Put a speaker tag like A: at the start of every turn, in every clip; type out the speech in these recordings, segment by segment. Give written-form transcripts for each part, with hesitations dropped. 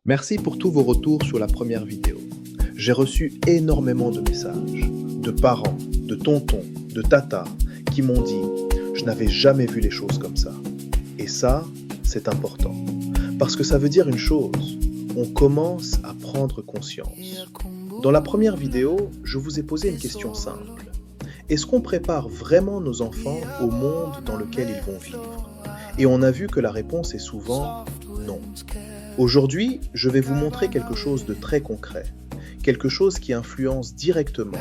A: Merci pour tous vos retours sur la première vidéo. J'ai reçu énormément de messages, de parents, de tontons, de tatas, qui m'ont dit « Je n'avais jamais vu les choses comme ça ». Et ça, c'est important. Parce que ça veut dire une chose, on commence à prendre conscience. Dans la première vidéo, je vous ai posé une question simple. Est-ce qu'on prépare vraiment nos enfants au monde dans lequel ils vont vivre? Et on a vu que la réponse est souvent non. Aujourd'hui, je vais vous montrer quelque chose de très concret, quelque chose qui influence directement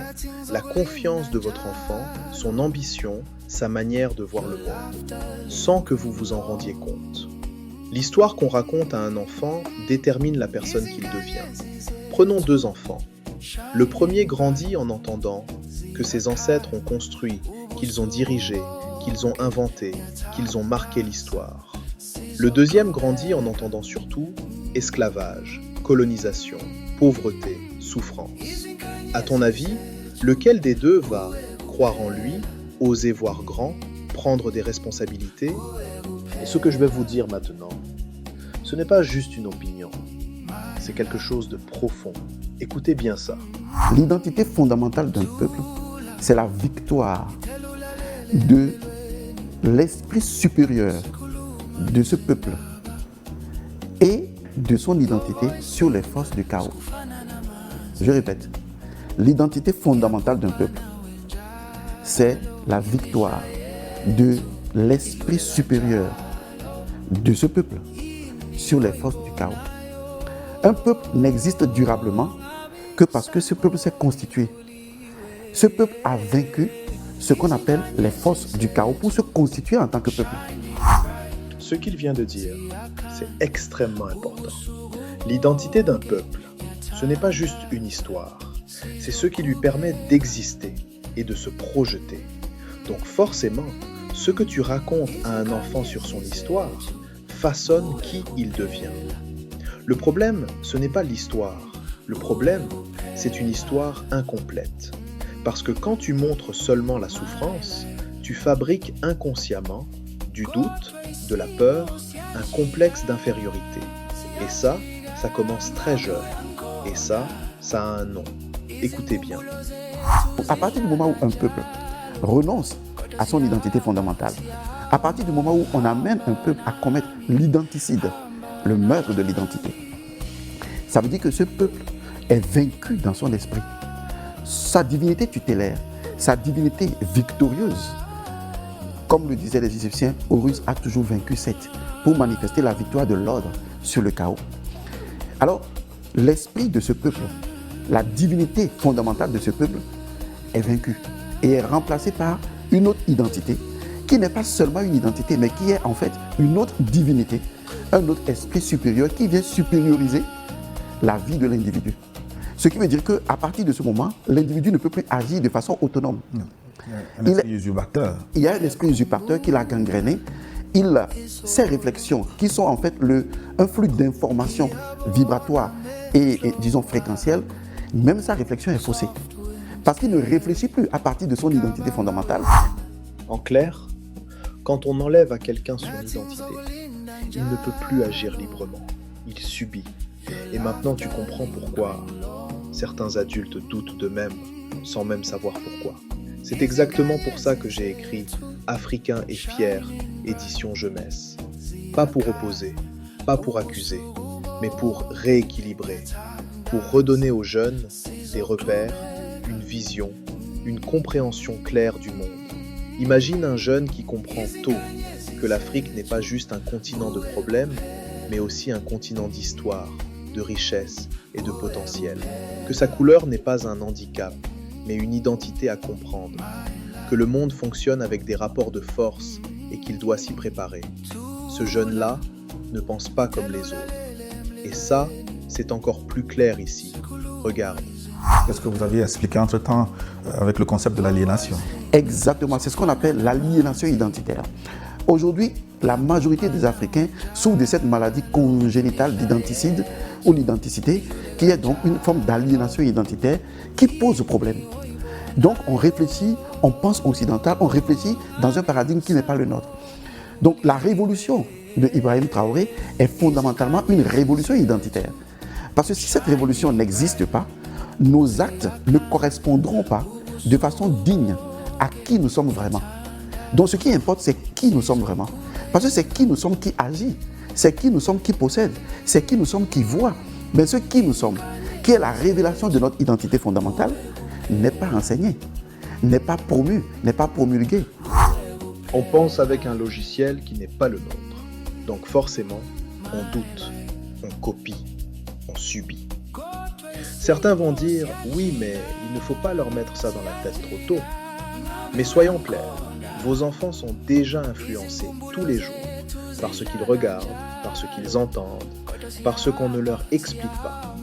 A: la confiance de votre enfant, son ambition, sa manière de voir le monde, sans que vous vous en rendiez compte. L'histoire qu'on raconte à un enfant détermine la personne qu'il devient. Prenons deux enfants. Le premier grandit en entendant que ses ancêtres ont construit, qu'ils ont dirigé, qu'ils ont inventé, qu'ils ont marqué l'histoire. Le deuxième grandit en entendant surtout esclavage, colonisation, pauvreté, souffrance. À ton avis, lequel des deux va croire en lui, oser voir grand, prendre des responsabilités? Et ce que je vais vous dire maintenant, ce n'est pas juste une opinion, c'est quelque chose de profond. Écoutez bien ça.
B: L'identité fondamentale d'un peuple, c'est la victoire de l'esprit supérieur de ce peuple et de son identité sur les forces du chaos. Je répète, l'identité fondamentale d'un peuple, c'est la victoire de l'esprit supérieur de ce peuple sur les forces du chaos. Un peuple n'existe durablement que parce que ce peuple s'est constitué. Ce peuple a vaincu ce qu'on appelle les forces du chaos pour se constituer en tant que peuple.
A: Ce qu'il vient de dire, c'est extrêmement important. L'identité d'un peuple, ce n'est pas juste une histoire, c'est ce qui lui permet d'exister et de se projeter. Donc forcément, ce que tu racontes à un enfant sur son histoire façonne qui il devient. Le problème, ce n'est pas l'histoire. Le problème, c'est une histoire incomplète. Parce que quand tu montres seulement la souffrance, tu fabriques inconsciemment du doute, de la peur, un complexe d'infériorité. Et ça commence très jeune. Et ça a un nom. Écoutez bien.
B: À partir du moment où un peuple renonce à son identité fondamentale, à partir du moment où on amène un peuple à commettre l'identicide, le meurtre de l'identité, ça veut dire que ce peuple est vaincu dans son esprit. Sa divinité tutélaire, sa divinité victorieuse, comme le disaient les Égyptiens, Horus a toujours vaincu Seth pour manifester la victoire de l'ordre sur le chaos. Alors, l'esprit de ce peuple, la divinité fondamentale de ce peuple est vaincue et est remplacée par une autre identité qui n'est pas seulement une identité, mais qui est en fait une autre divinité, un autre esprit supérieur qui vient supérioriser la vie de l'individu. Ce qui veut dire qu'à partir de ce moment, l'individu ne peut plus agir de façon autonome.
C: Un esprit usurpateur.
B: Il y a un esprit usurpateur qui l'a gangréné. Ces réflexions qui sont en fait un flux d'informations vibratoires et disons fréquentielles, même sa réflexion est faussée. Parce qu'il ne réfléchit plus à partir de son identité fondamentale.
A: En clair, quand on enlève à quelqu'un son identité, il ne peut plus agir librement. Il subit. Et maintenant tu comprends pourquoi certains adultes doutent d'eux-mêmes sans même savoir pourquoi. C'est exactement pour ça que j'ai écrit Africain et fier, édition jeunesse. Pas pour opposer, pas pour accuser, mais pour rééquilibrer, pour redonner aux jeunes des repères, une vision, une compréhension claire du monde. Imagine un jeune qui comprend tôt que l'Afrique n'est pas juste un continent de problèmes, mais aussi un continent d'histoire, de richesse et de potentiel. Que sa couleur n'est pas un handicap, mais une identité à comprendre. Que le monde fonctionne avec des rapports de force et qu'il doit s'y préparer. Ce jeune-là ne pense pas comme les autres. Et ça, c'est encore plus clair ici. Regarde.
C: Qu'est-ce que vous aviez expliqué entre-temps avec le concept de l'aliénation?
B: Exactement, c'est ce qu'on appelle l'aliénation identitaire. Aujourd'hui, la majorité des Africains souffrent de cette maladie congénitale d'identicide ou l'identicité, qui est donc une forme d'aliénation identitaire qui pose problème. Donc on réfléchit, on pense occidental, on réfléchit dans un paradigme qui n'est pas le nôtre. Donc la révolution de Ibrahim Traoré est fondamentalement une révolution identitaire. Parce que si cette révolution n'existe pas, nos actes ne correspondront pas de façon digne à qui nous sommes vraiment. Donc ce qui importe, c'est qui nous sommes vraiment. Parce que c'est qui nous sommes qui agit, c'est qui nous sommes qui possède, c'est qui nous sommes qui voit. Mais ce qui nous sommes, qui est la révélation de notre identité fondamentale, n'est pas enseigné, n'est pas promu, n'est pas promulgué.
A: On pense avec un logiciel qui n'est pas le nôtre. Donc forcément, on doute, on copie, on subit. Certains vont dire « Oui, mais il ne faut pas leur mettre ça dans la tête trop tôt. » Mais soyons clairs, vos enfants sont déjà influencés tous les jours par ce qu'ils regardent, par ce qu'ils entendent, par ce qu'on ne leur explique pas.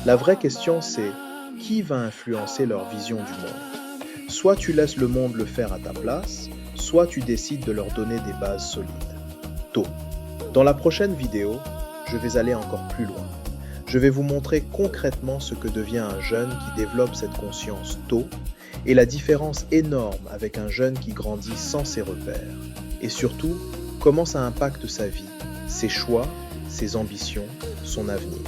A: La vraie question c'est qui va influencer leur vision du monde? Soit tu laisses le monde le faire à ta place, soit tu décides de leur donner des bases solides. Tôt. Dans la prochaine vidéo, je vais aller encore plus loin. Je vais vous montrer concrètement ce que devient un jeune qui développe cette conscience tôt et la différence énorme avec un jeune qui grandit sans ses repères. Et surtout, comment ça impacte sa vie, ses choix, ses ambitions, son avenir.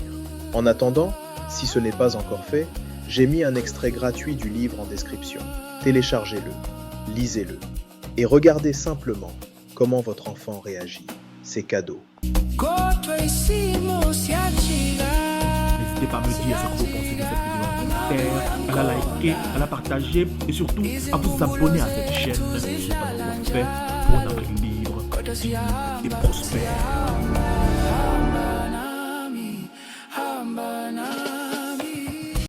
A: En attendant, si ce n'est pas encore fait, j'ai mis un extrait gratuit du livre en description. Téléchargez-le, lisez-le et regardez simplement comment votre enfant réagit. C'est cadeau.
D: N'hésitez pas à me dire ce que vous pensez de cette vidéo en commentaire, à la liker, à la partager et surtout à vous abonner à cette chaîne. C'est pas fait pour un avenir libre, digne et prospère.